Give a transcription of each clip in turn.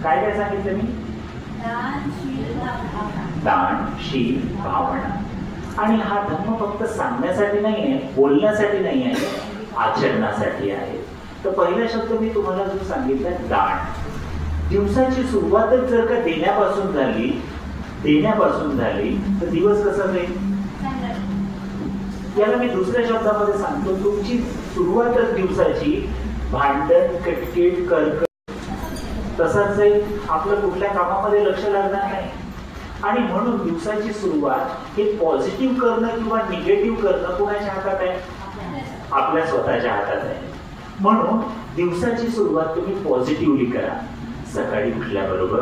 काय काय सांगितलं मी? दान, शील, भावना. आणि हा धम्म फक्त सांगण्यासाठी नाही आहे, बोलण्यासाठी नाही आहे, आचरणासाठी आहे. तर पहिला शब्द मी तुम्हाला जो सांगितला दान. दिवसाची सुरुवातच जर का देण्यापासून झाली तर दिवस कसा जाईल? याला मी दुसऱ्या शब्दामध्ये सांगतो, तुमची सुरुवातच दिवसाची भांडण, कटकेट, कर्क तसाच जाईल. आपलं कुठल्या कामामध्ये लक्ष लागणार नाही. आणि म्हणून दिवसाची सुरुवात हे पॉझिटिव्ह करणं किंवा निगेटिव्ह करणं कोणाच्या हातात आहे? आपल्या स्वतःच्या हातात आहे. म्हणून दिवसाची सुरुवात तुम्ही पॉझिटिव्हली करा. सकाळी उठल्याबरोबर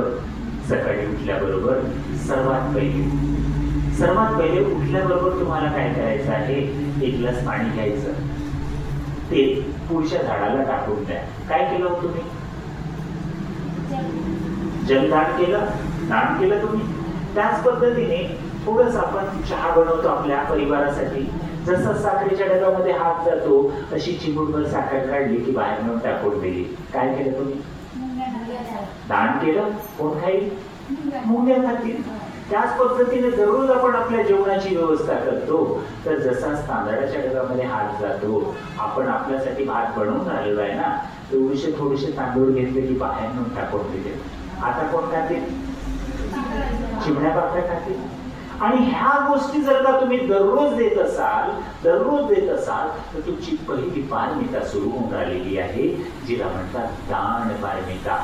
सर्वात पहिले उठल्याबरोबर तुम्हाला काय करायचं आहे? एक ग्लास पाणी घ्यायचं, ते पुढच्या झाडाला टाकून द्या. काय केलं हो तुम्ही? जलदान केलं, दान केलं तुम्ही. त्याच पद्धतीने थोडंसं आपण चहा बनवतो आपल्या परिवारासाठी. जसं साखरेच्या डब्यामध्ये हात जातो, अशी चिमूटभर साखर काढली की बाहेर नेऊन टाकून दिली. काय केलं तुम्ही? दान केलं. कोण खाईल? मुंग्या खातील. त्याच पद्धतीने दररोज आपण आपल्या जेवणाची व्यवस्था करतो. तर जसा तांदळाच्या डब्यामध्ये हात जातो, आपण आपल्यासाठी भात बनवून आलेलो आहे ना, थोडेसे तांदूळ घेतले की बाहेर नेऊन टाकून दिले. आता कोण खातील? चिमण्या पाकळ्या खातील. आणि ह्या गोष्टी जर का तुम्ही दररोज देत असाल तर तुमची पहिली पारमिता सुरू होऊन राहिलेली आहे, जिला म्हणतात दान पारमिता.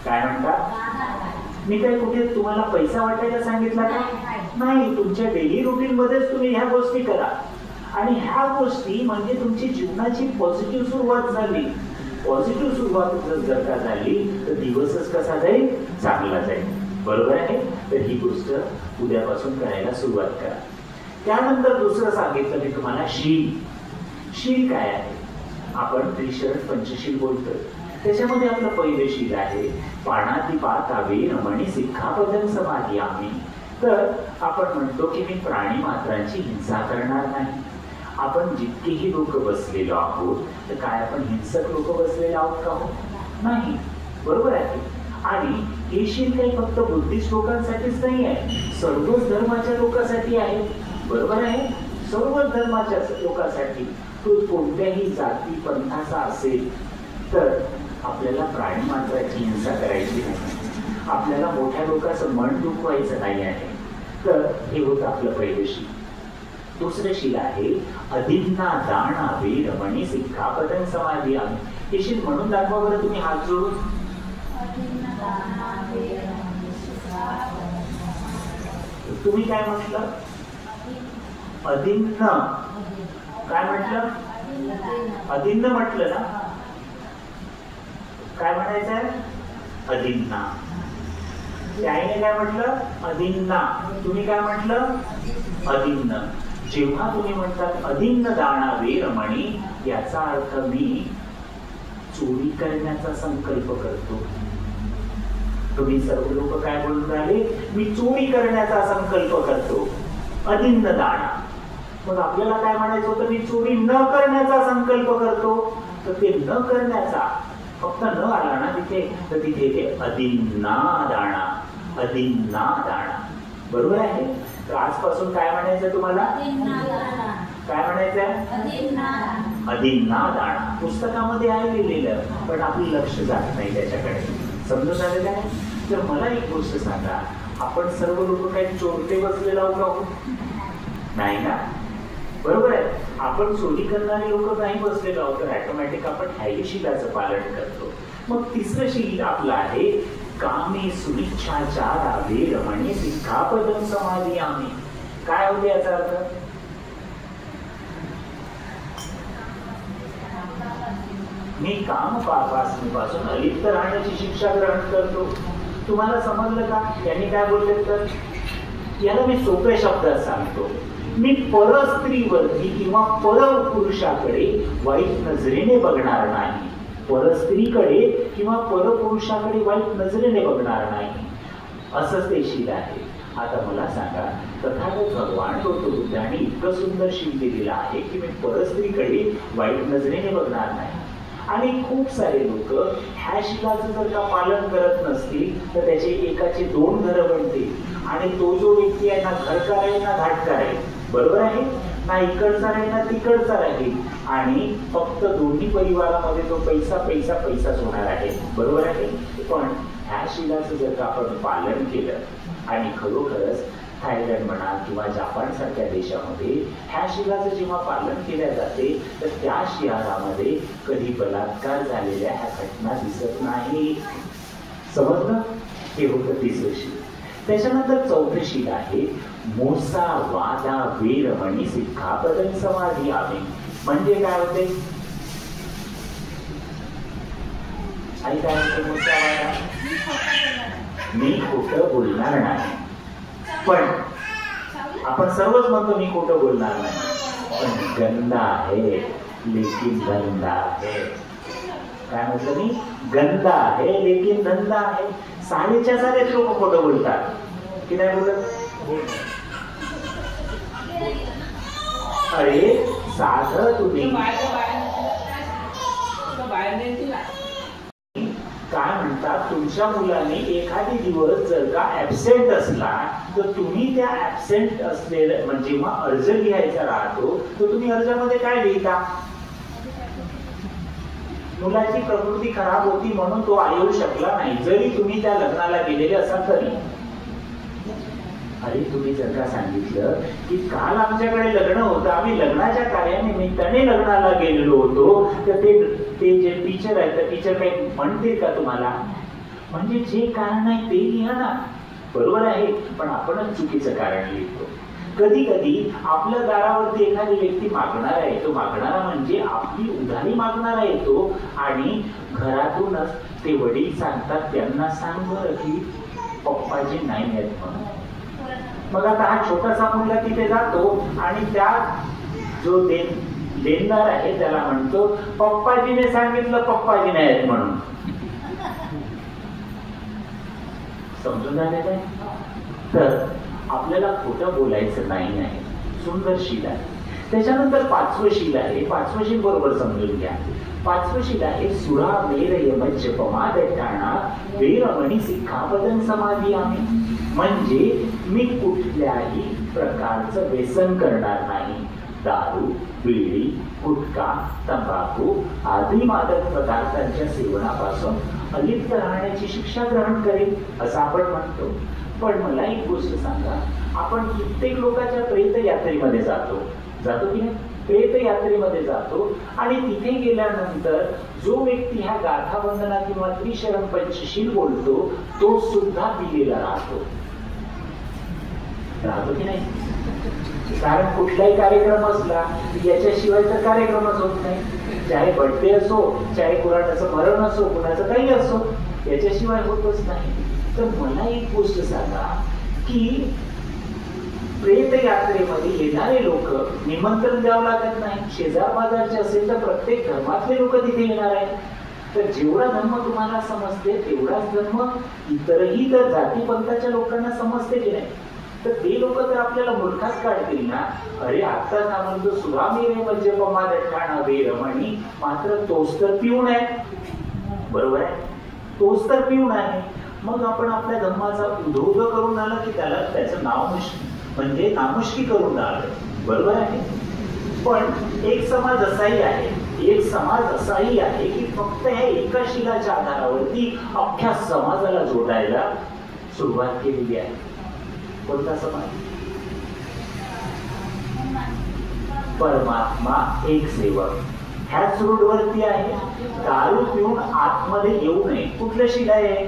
काय म्हणतात? मी काय कुठे तुम्हाला पैसा वाटायला सांगितला का? नाही. तुमच्या डेली रुटीन मध्येच तुम्ही ह्या गोष्टी करा. आणि ह्या गोष्टी म्हणजे तुमची जीवनाची पॉझिटिव्ह सुरुवात झाली. पॉझिटिव्ह सुरुवात जर का झाली तर दिवसच कसा जाईल? चांगला जाईल. बरोबर आहे? तर ही गोष्ट उद्यापासून करायला सुरुवात करा. त्यानंतर दुसरं सांगितलं मी तुम्हाला, शील. शील काय आहे? आपण त्रिशरण पंचशील बोलतोय. त्याच्यामध्ये आपलं पहिलं शील आहे पाणातिपातावे रमणी सिक्खापदं समादियामि. तर आपण म्हणतो की मी प्राणी मात्रांची हिंसा करणार नाही. आपण जितकेही लोक बसलेलो आहोत तर काय आपण हिंसक लोक बसलेले आहोत का? नाही. बरोबर आहे. आणि हे शील काही फक्त बुद्धिस्ट लोकांसाठीच नाही आहे, सर्वच धर्माच्या लोकांसाठी आहे. बरोबर आहे? सर्वच धर्माच्या लोकांसाठी. तो कोणत्याही जाती पंथाचा असेल तर आपल्याला प्राणी मात्राची हिंसा करायची नाही. आपल्याला मोठ्या लोकांचं मन दुखवायचं नाही आहे. तर हे होतं आपलं पहिलं शील. दुसरं शील आहे अधिन्ना दानावे रमणी सिक्खापदं समादियामि. हे शील म्हणून दाखवा बरं तुम्ही हात जोडून. तुम्ही काय म्हटलं? अधिन्न. काय म्हटलं? अधिन्न म्हटलं ना? काय म्हणायचं आहे? अधिन्ना. त्याने काय म्हटलं? अधिन्ना. तुम्ही काय म्हटलं? अधिन्न. जेव्हा तुम्ही म्हणतात अधिन्न दानावे रमणी, याचा अर्थ मी चोरी करण्याचा संकल्प करतो. तुम्ही सर्व लोक काय बोलून राहिले? मी चोरी करण्याचा संकल्प करतो. अधिन्न दाना. मग आपल्याला काय म्हणायचं होतं? मी चोरी न करण्याचा संकल्प करतो. तर ते न करण्याचा फक्त न आला ना तिथे, तर तिथे ते अधिन्ना दाना. अधिन्ना दाना. बरोबर आहे? तर आजपासून काय म्हणायचं तुम्हाला? काय म्हणायचं? अधिन्ना दाना. पुस्तकामध्ये आहे लिहिलेलं, पण आपलं लक्ष जात नाही त्याच्याकडे. समजून आलेलं आहे? तर मला एक गोष्ट सांगा, आपण सर्व लोक काही चोरटे बसलेला आहोत? नाही ना? बरोबर आहे? आपण चोरी करणारे लोक नाही बसलेलो आहोत, तर ऑटोमॅटिक आपण ह्याही शीलाचं पालन करतो. मग तिसरं शील आपलं आहे कामे सुनिच्छाचारावे रमणी सिक्खापदं समादियामि. काय होते याचा अर्थ? मी काम पापासनीपासून अलिप्त राहण्याची शिक्षा ग्रहण करतो. तुम्हाला समजलं का? यांनी काय बोलले? तर याला मी सोप्या शब्दात सांगतो. मी परस्त्रीवरती किंवा परपुरुषाकडे वाईट नजरेने बघणार नाही. परस्त्रीकडे किंवा परपुरुषाकडे वाईट नजरेने बघणार नाही. असंच ते शील आहे. आता मला सांगा, तथागत भगवान गौतम बुद्धांनी इतकं सुंदर शील दिलेलं आहे की मी परस्त्रीकडे वाईट नजरेने बघणार नाही. आणि खूप सारे लोक ह्या शिलाचं जर का पालन करत नसतील तर त्याचे एकाचे 2 घरं बनतील आणि तो जो व्यक्ती आहे ना घरकार आहे ना घाटकार आहे, बरोबर आहे ना, इकडचा आहे ना तिकडचा राहील आणि फक्त दोन्ही परिवारामध्ये तो पैसा पैसा पैसाच होणार आहे, बरोबर आहे. पण ह्या शिलाचं जर का आपण पालन केलं आणि खरोखरच थायलंड म्हणा किंवा जापान सारख्या देशामध्ये ह्या शिलाचं जेव्हा पालन केल्या जाते तर त्या शहरामध्ये कधी बलात्कार झालेल्या ह्या घटना दिसत नाही. समजलं? हे होतं 3रं शील. त्याच्यानंतर 4थं शील आहे मोसा वादा वेरमणी सिक्खापदं समाधियामि. म्हणजे काय होते? आई काय होते? मोसा वादा, मी खोटं बोलणार नाही. पण आपण सर्वच म्हणतो मी खोटं बोलणार नाही, पण गंदा आहे लेकिन धंदा आहे. काय म्हटलं मी? गंदा आहे लेकिन धंदा आहे. साडेच्या साडेच लोक खोटं बोलतात की नाही बोलत? अरे साधं तुम्ही काय म्हणतात, तुमच्या मुलाने एखादी दिवस जर का ऍबसेंट असला तर तुम्ही त्या ऍबसेंट असलेलं म्हणजे जेव्हा अर्ज लिहायचा राहतो तर तुम्ही अर्जामध्ये काय लिहिता? मुलाची प्रकृती खराब होती म्हणून तो येऊ शकला नाही, जरी तुम्ही त्या लग्नाला गेलेले असाल तरी. अरे तुम्ही जर का सांगितलं की काल आमच्याकडे लग्न होतं, आम्ही लग्नाच्या कार्यानिमित्ताने लग्नाला गेलेलो होतो, तर ते जे टीचर आहेत तर टीचर काही म्हणतील का तुम्हाला? म्हणजे जे कारण आहे ते लिहा ना, बरोबर आहे. पण आपणच चुकीचं कारण लिहितो. कधी कधी आपल्या दारावरती एखादी व्यक्ती मागणारा येतो, मागणारा म्हणजे आपली उधारी मागणारा येतो आणि घरातूनच ते वडील सांगतात त्यांना सांग बरं की पप्पाजी नाही आहेत म्हणून. मग आता हा छोटासा मुलगा तिथे जातो आणि त्या जो देणदार आहे त्याला म्हणतो पप्पाजीने सांगितलं पप्पाजी नाही आहेत म्हणून. समजून झाले काय? तर आपल्याला खोटं बोलायचं नाही आहे. सुंदर शील आहे. त्याच्यानंतर 5वं शील आहे. 5वं शील बरोबर समजून घ्या. 5वं शील आहे सुरा वेर यम जपमादठाणा वेरमणी सिक्खापदं समाधियामि. म्हणजे मी कुठल्याही प्रकारचं व्यसन करणार नाही. दारू, बिडी, गुटखा, तंबाखू आदी मादक पदार्थांच्या सेवनापासून अलिप्त राहण्याची शिक्षा ग्रहण करेल असं आपण म्हणतो. पण मला एक गोष्ट सांगा, आपण कित्येक लोकांच्या प्रेत यात्रेमध्ये जातो की नाही? प्रेत यात्रेमध्ये जातो आणि तिथे गेल्यानंतर जो व्यक्ती ह्या गाथावंदना किंवा त्रिशरण पंचशील बोलतो तो सुद्धा दिलेला राहतो की नाही? कारण कुठलाही कार्यक्रम असला याच्याशिवाय तर कार्यक्रमच होत नाही. चाहे बर्थडे असो, चाहे कुणाचं मरण असो, कुणाचं काही असो, याच्याशिवाय होतच नाही. तर मला एक गोष्ट सांगा की प्रेत यात्रेमध्ये येणारे लोक निमंत्रण द्यावं लागत नाही. शेजार बाजारचे असेल तर प्रत्येक धर्मातले लोक तिथे येणार आहेत. तर जेवढा धर्म तुम्हाला समजते तेवढाच धर्म इतरही तर जातीपंथाच्या लोकांना समजते की नाही? तर ते लोक तर आपल्याला मूर्खात काढतील ना. अरे आता का म्हणतो सुरामी रे म्हणजे पमादठाणा वेरमणी, मात्र तोच तर पिऊन आहे, बरोबर आहे, तोच तर पिऊन आहे. मग आपण आपल्या धर्माचा उधोग करून आलं की त्याला त्याचं नाव म्हणजे नामुष्की करून आलं, बरोबर आहे. पण एक समाज असाही आहे, एक समाज असाही आहे की फक्त ह्या एका शिलाच्या आधारावरती अख्ख्या समाजाला जोडायला सुरुवात केलेली आहे. कोणता समाज? परमात्मा एक सेवक ह्याच रूढवरती आहे. दारू पिऊन आतमध्ये येऊ नये. कुठलं शिल आहे?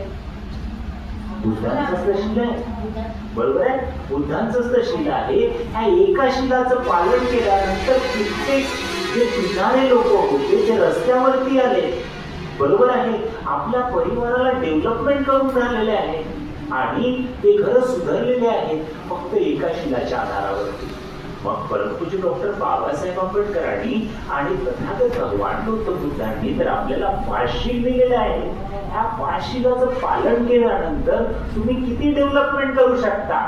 बुद्धांचं शिल आहे, बरोबर आहे. बुद्धांचं शिल आहे. ह्या एका शिलाचं पालन केल्यानंतर कित्येक जे पिणारे लोक होते ते रस्त्यावरती आले, बरोबर आहे. आपल्या परिवाराला डेव्हलपमेंट करून राहिलेले आहे आणि ते घर सुधारलेले आहेत फक्त एका शिलाच्या आधारावरती. मग परमपूज्य डॉक्टर बाबासाहेब आंबेडकरांनी आणि तथागत भगवान गौतम बुद्धांनी तर आपल्याला 5 शील दिलेले आहे. ह्या 5 शिलाचं पालन केल्यानंतर तुम्ही किती डेव्हलपमेंट करू शकता.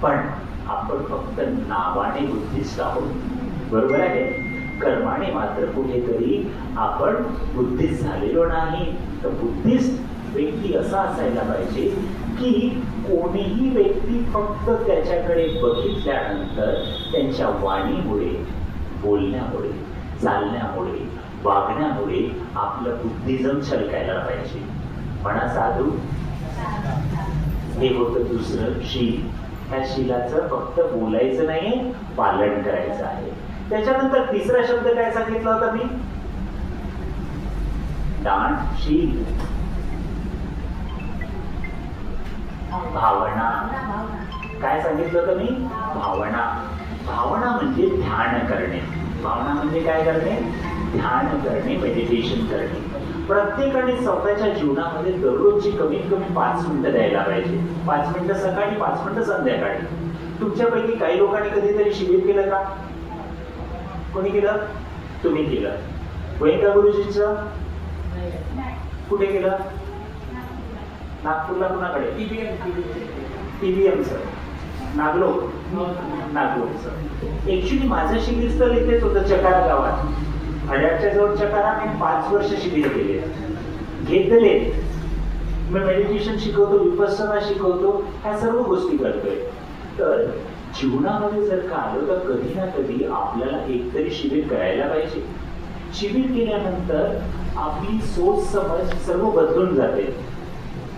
पण आपण फक्त नावाने बुद्धिस्ट आहोत, बरोबर आहे. कर्माने मात्र कुठेतरी आपण बुद्धिस्ट झालेलो नाही. तर बुद्धिस्ट व्यक्ती असा असायला पाहिजे की कोणीही व्यक्ती फक्त त्याच्याकडे बघितल्यानंतर त्यांच्या वाणीमुळे, बोलण्यामुळे, चालण्यामुळे, वागण्यामुळे आपलं बुद्धिझम छलकायला पाहिजे. म्हणा साधू, हे होतं दुसरं शील. ह्या शीलाचं फक्त बोलायचं नाहीये, पालन करायचं आहे. त्याच्यानंतर तिसरा शब्द काय सांगितला होता मी? दानशील. भावना. काय सांगितलं होतं मी? भावना. भावना म्हणजे ध्यान करणे. भावना म्हणजे काय करणे? ध्यान करणे, मेडिटेशन करणे. प्रत्येकाने स्वतःच्या जीवनामध्ये दररोजची कमीत कमी 5 मिनिटं द्यायला पाहिजे. 5 मिनिटं सकाळी, 5 मिनिटं संध्याकाळी. तुमच्यापैकी काही लोकांनी कधीतरी शिबिर केलं का? कोणी केलं? तुम्ही केलं. गोयंका गुरुजींचं कुठे केलं? नागपूरला. कुणाकडे? TBMचं नागलोकचं. ऍक्च्युली माझं शिबिर स्थळ इथेच होतं, चकारा गावात. अड्याच्या जवळ चकारा. मी 5 वर्ष शिबिर केले, घेतले. मी मेडिटेशन शिकवतो, विपස්සना शिकवतो, ह्या सर्व गोष्टी करतोय. तर जीवनामध्ये जर का आलो तर कधी ना कधी आपल्याला एकतरी शिबिर करायला पाहिजे. शिबिर केल्यानंतर आपली सोच समज सर्व बदलून जाते,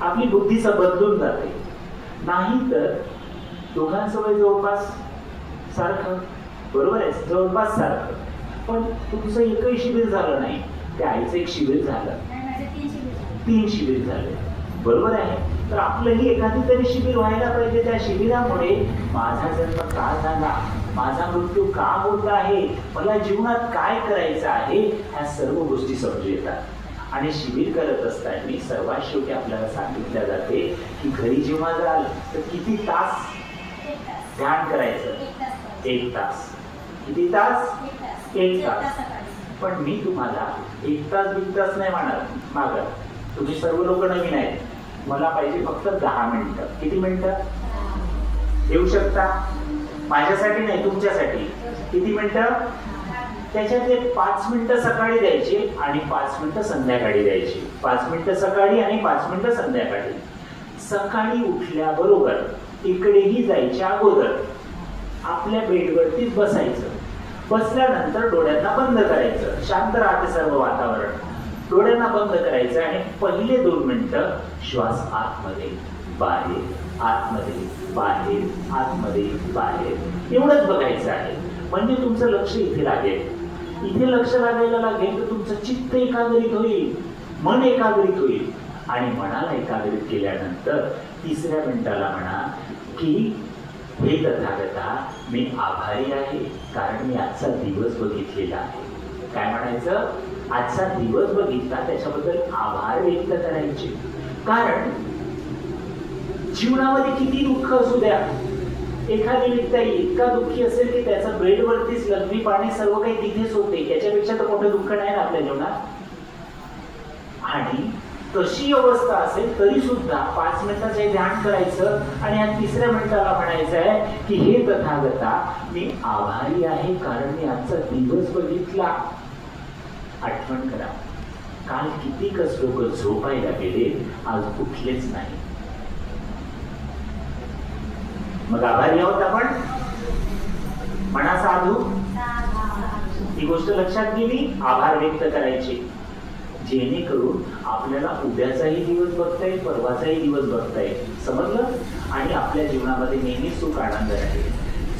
आपली बुद्धी बदलून जाते. नाही तर दोघांचं वय जवळपास सारखं, बरोबर आहे, जवळपास सारखं. पण तुमचं एकही शिबिर झालं नाही. त्या आईचं एक शिबिर झालं, 3 शिबिर झाले, बरोबर आहे. तर आपलंही एखादी तरी शिबिर व्हायला पाहिजे. त्या शिबिरामुळे माझा जन्म का झाला, माझा मृत्यू का होत आहे, मला जीवनात काय करायचं आहे, ह्या सर्व गोष्टी समजू येतात. आणि शिबिर करत असताना सर्वात शेवटी आपल्याला सांगितलं जाते की घरी जेव्हा जाल तर किती तास ध्यान करायचं? 1 तास. किती तास? 1 तास. पण मी तुम्हाला 1 तास 2 तास नाही मागत. तुम्ही सर्व लोक नवीन आहेत, मला पाहिजे फक्त 10 मिनिटं. किती मिनिटं येऊ शकता? माझ्यासाठी नाही, तुमच्यासाठी. किती मिनिटं? त्याच्यातले 5 मिनिटं सकाळी द्यायची आणि 5 मिनिटं संध्याकाळी द्यायची. 5 मिनिटं सकाळी आणि 5 मिनिटं संध्याकाळी. सकाळी उठल्याबरोबर इकडेही जायच्या अगोदर आपल्या बेडवरतीच बसायचं. बसल्यानंतर डोळ्यांना बंद करायचं. शांत राहते सर्व वातावरण. डोळ्यांना बंद करायचं आणि पहिले 2 मिनिटं श्वास आतमध्ये बाहेर, आतमध्ये बाहेर, आतमध्ये बाहेर, एवढंच बघायचं आहे. म्हणजे तुमचं लक्ष इथे लागेल. इथे लक्ष लागायला लागेल तर तुमचं चित्त एकाग्रित होईल, मन एकाग्रित होईल. आणि मनाला एकाग्रित केल्यानंतर 3ऱ्या मिनिटाला म्हणा की हे तथागता, मी आभारी आहे कारण मी आजचा दिवस बघितलेला आहे. काय म्हणायचं? आजचा दिवस बघितला, त्याच्याबद्दल आभार व्यक्त करायचे. कारण जीवनामध्ये किती दुःख असू द्या, एखादी व्यक्ती इतका दुःखी असेल की त्याचं बेडवरतीच लघवी पाणी सर्व काही तिथेच होते, त्याच्यापेक्षा तर मोठं दुःख नाही ना आपल्या जीवनात. आणि तशी अवस्था असेल तरी सुद्धा 5 मिनिटाचं ध्यान करायचं आणि या 3ऱ्या मिनिटाला म्हणायचं आहे की हे तथागता, मी आभारी आहे कारण मी आजचा दिवस बघितला. आठवण करा, काल किती लोक झोपायला गेले, आज उठलेच नाही. मग आभारी आहोत आपण? म्हणा साधू. ही गोष्ट लक्षात गेली, आभार व्यक्त करायचे. जेणेकरून आपल्याला उद्याचाही दिवस बघता येईल, परवाचाही दिवस बघता येईल. समजलं? आणि आपल्या जीवनामध्ये नेहमी सुख आनंद राहील.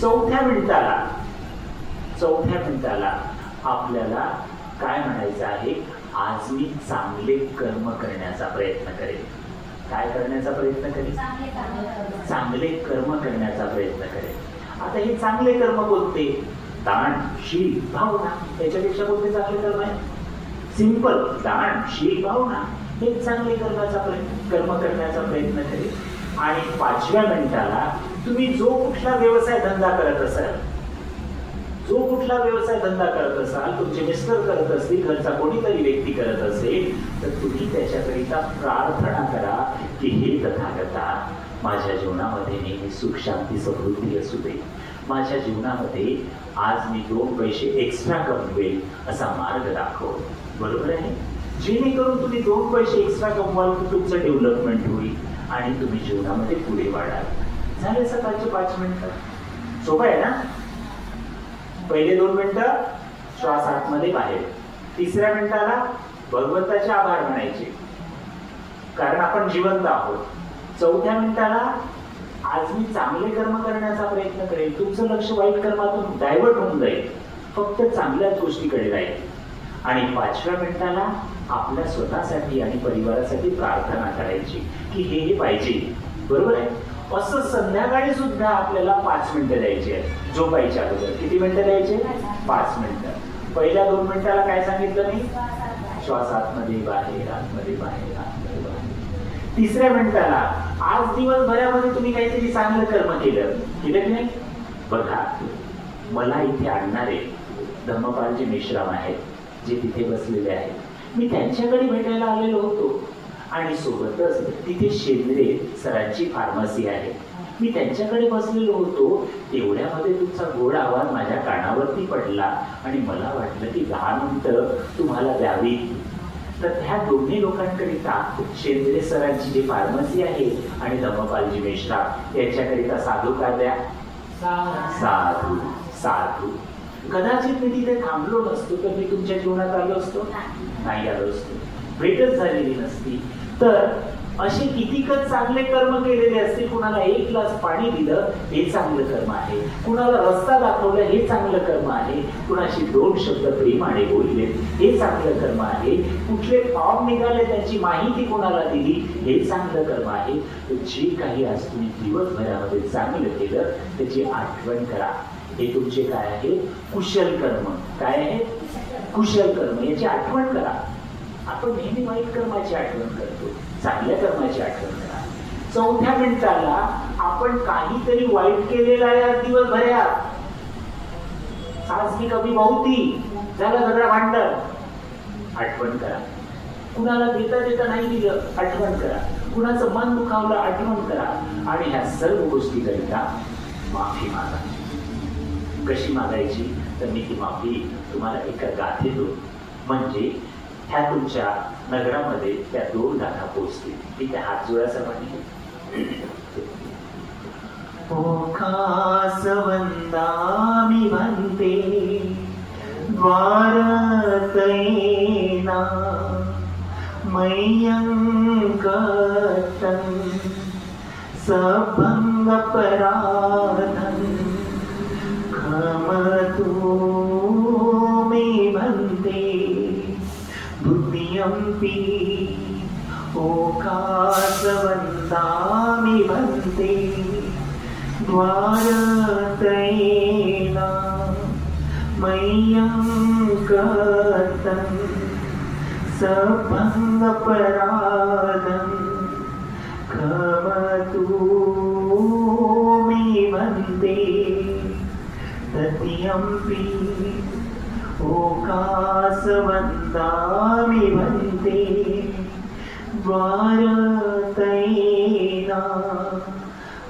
4थ्या मिनिटाला आपल्याला काय म्हणायचं आहे? आज मी चांगले कर्म करण्याचा प्रयत्न करेन. काय करण्याचा प्रयत्न करेन? चांगले कर्म करण्याचा प्रयत्न करेन. आता हे चांगले कर्म कोणते? दान, शील, भावना. याच्यापेक्षा कोणते चांगले कर्म आहे? सिंपल, दान, शील, भावना. हे चांगले कर्म करण्याचा प्रयत्न करेल. आणि 5व्या मिनिटाला तुम्ही जो कुठला व्यवसाय धंदा करत असाल, तुमचे मिस्टर करत असतील, घरचा कोणीतरी व्यक्ती करत असेल, तर तुम्ही त्याच्याकरिता प्रार्थना करा की हे तथागता, माझ्या जीवनामध्ये नेहमी सुख, शांती, समृद्धी असू दे. माझ्या जीवनामध्ये आज मी 2 पैसे एक्स्ट्रा कमवेल असा मार्ग दाखव. बरोबर आहे? जेणेकरून तुम्ही 2 पैसे एक्स्ट्रा कमवाल तर तुमचं डेव्हलपमेंट होईल आणि तुम्ही जीवनामध्ये पुढे वाढाल. झाले सकाळचे 5 मिनिटं. सोपं आहे ना? पहिले 2 मिनिटं श्वास आतमध्ये बाहेर, तिसऱ्या मिनिटाला भगवंताचे आभार म्हणायचे कारण आपण जिवंत आहोत. चौथ्या मिनिटाला आज मी चांगले कर्म करण्याचा प्रयत्न करेल. तुमचं लक्ष वाईट कर्मातून डायव्हर्ट होऊन जाईल, फक्त चांगल्याच गोष्टीकडे राहील. आणि 5व्या मिनिटाला आपल्या स्वतःसाठी आणि परिवारासाठी प्रार्थना करायची की हे पाहिजे. बरोबर आहे? असं संध्याकाळी सुद्धा आपल्याला 5 मिनिटं द्यायची आहे. झोपायच्या अगोदर किती मिनिटं द्यायचे? 5 मिनिटं. पहिल्या 2 मिनिटाला काय सांगितलं मी? श्वास आतमध्ये बाहेर, आतमध्ये बाहेर, आतमध्ये बाहेर. तिसऱ्या मिनिटाला आज दिवसभरामध्ये तुम्ही काहीतरी चांगलं कर्म केलं की नाही? बघा, मला इथे आणणारे धम्मपालजी मेश्राम आहेत जे तिथे बसलेले आहेत. मी त्यांच्याकडे भेटायला आलेलो होतो आणि सोबतच तिथे शेंद्रे सरांची फार्मसी आहे. मी त्यांच्याकडे बसलेलो होतो, तेवढ्यामध्ये तुमचा गोड आवाज माझ्या कानावरती पडला आणि मला वाटलं की 10 मिनिटं तुम्हाला द्यावी. तर ह्या दोन्ही लोकांकरिता शेंद्रे सरांची जी फार्मसी आहे आणि धम्मपालजी मेश्राम यांच्याकरिता साधू का द्या? साधू. साधू. कदाचित मी तिथे थांबलो नसतो तर मी तुमच्या जीवनात आलो असतो? नाही आलो असतो. भेटच झालेली नसती. तर असे कितीकच चांगले कर्म केलेले असते. कुणाला 1 ग्लास पाणी दिलं हे चांगलं कर्म आहे, कुणाला रस्ता दाखवला हे चांगलं कर्म आहे, कुणाशी 2 शब्द प्रेमाने बोलले हे चांगलं कर्म आहे, कुठले फॉर्म निघाले त्याची माहिती कोणाला दिली हे चांगलं कर्म आहे. जे काही आज तुम्ही दिवसभरामध्ये चांगलं केलं त्याची आठवण करा. हे तुमचे काय आहे? कुशल कर्म. काय आहे? कुशल कर्म. याची आठवण करा. आपण नेहमी वाईट कर्माची आठवण करतो, चांगल्या कर्माची आठवण करा. 4थ्या मिनिटाला आपण काहीतरी वाईट केलेलं आहे आज दिवसभरात. आज मी कमी बहुती झालं सगळं भांडण, आठवण करा. कुणाला देता देता नाही दिलं, आठवण करा. कुणाचं मन दुखावलं, आठवण करा. आणि ह्या सर्व गोष्टी करिता माफी मागा. कशी मागायची? तर मी ती माफी तुम्हाला एका गाथेतून, म्हणजे ह्या तुमच्या नगरामध्ये त्या 2 गाथा पोचतील. ठीक आहे? हात जोडा सर्वांनी. ओखास वंदामी भन्ते द्वारतयेना मय्यंकतं सभंगपराधं खमतु मे भन्ते द्वितीयंपि ओकासवन्दामि भन्ते द्वारतयेना मय्यंकतं सभंगपराधं खमतु मे भन्ते तृतीयंपि ओकासवन्दामि भन्ते द्वारतयेना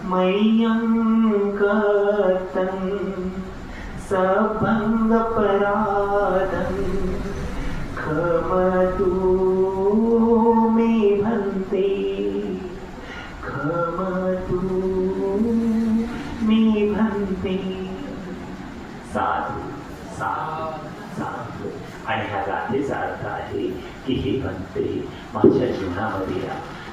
मय्यंकतं सभंगपराधं खमतु मे भन्ते खमतु मे भन्ते. साधू साधू साधू. आणि ह्या गाथेचा अर्थ आहे की हे भन्ते, माझ्या जीवनामध्ये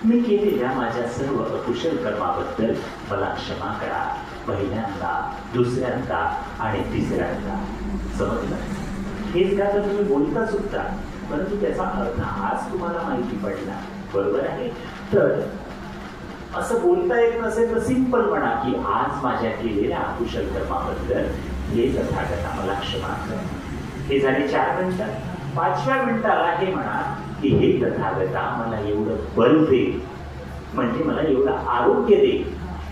मी केलेल्या माझ्या सर्व अकुशल कर्माबद्दल मला क्षमा करा. पहिल्यांदा, दुसऱ्यांदा आणि तिसऱ्यांदा. समजलं? हेच गाणं तुम्ही बोलता सुद्धा, परंतु त्याचा अर्थ हाच तुम्हाला माहिती पडला. बरोबर आहे? तर असं बोलता येत नसेल तर सिंपल म्हणा की आज माझ्या केलेल्या अकुशल कर्माबद्दल हे तथागता मला क्षमा कर. हे झाले 4 मिनिटं. 5व्या मिनिटाला हे म्हणा की हे तथागता मला एवढं बल दे, म्हणजे मला एवढं आरोग्य दे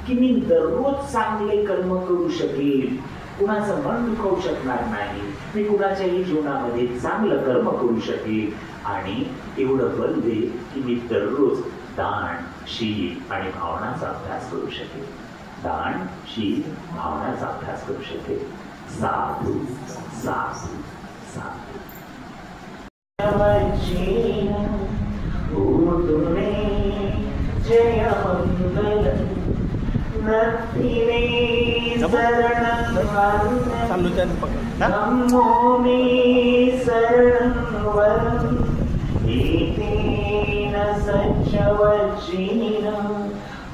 की मी दररोज चांगले कर्म करू शकेल, कुणाचं मन दुखवू शकणार नाही, मी कुणाच्याही जीवनामध्ये चांगलं कर्म करू शकेल. आणि एवढं बल दे की मी दररोज दान, शील आणि भावनाचा अभ्यास करू शकेल. दान शील भावनाचा अभ्यास करू शकते. साधू साधू साधू जय मंगल नत्थिने नमो मे शरणं वरं एतेन सच्चवज्रेन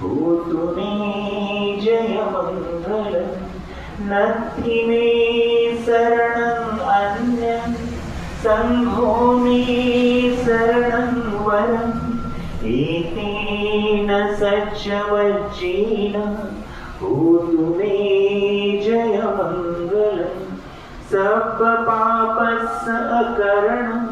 भूतु मे जय मंगलं नत्थि मे शरणं अन्यं संघो मे शरणं वरं एतेन सच्चवज्रेन भूतु मे जय मंगलं सर्वपापस्य अकरणं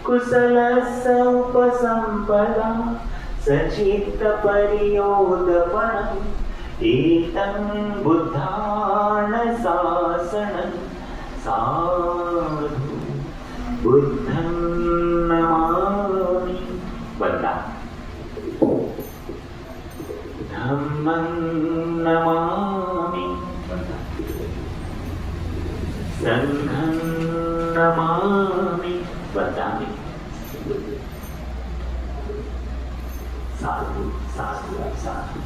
कुशलस्य उपसम्पदा सचित्तपर्योदपणम् एतं बुद्धानुशासनं साधु बुद्धं नमामि. वंदा. धम्मं नमामि. संघं नमामि. वदामि. साधु साधु साधु.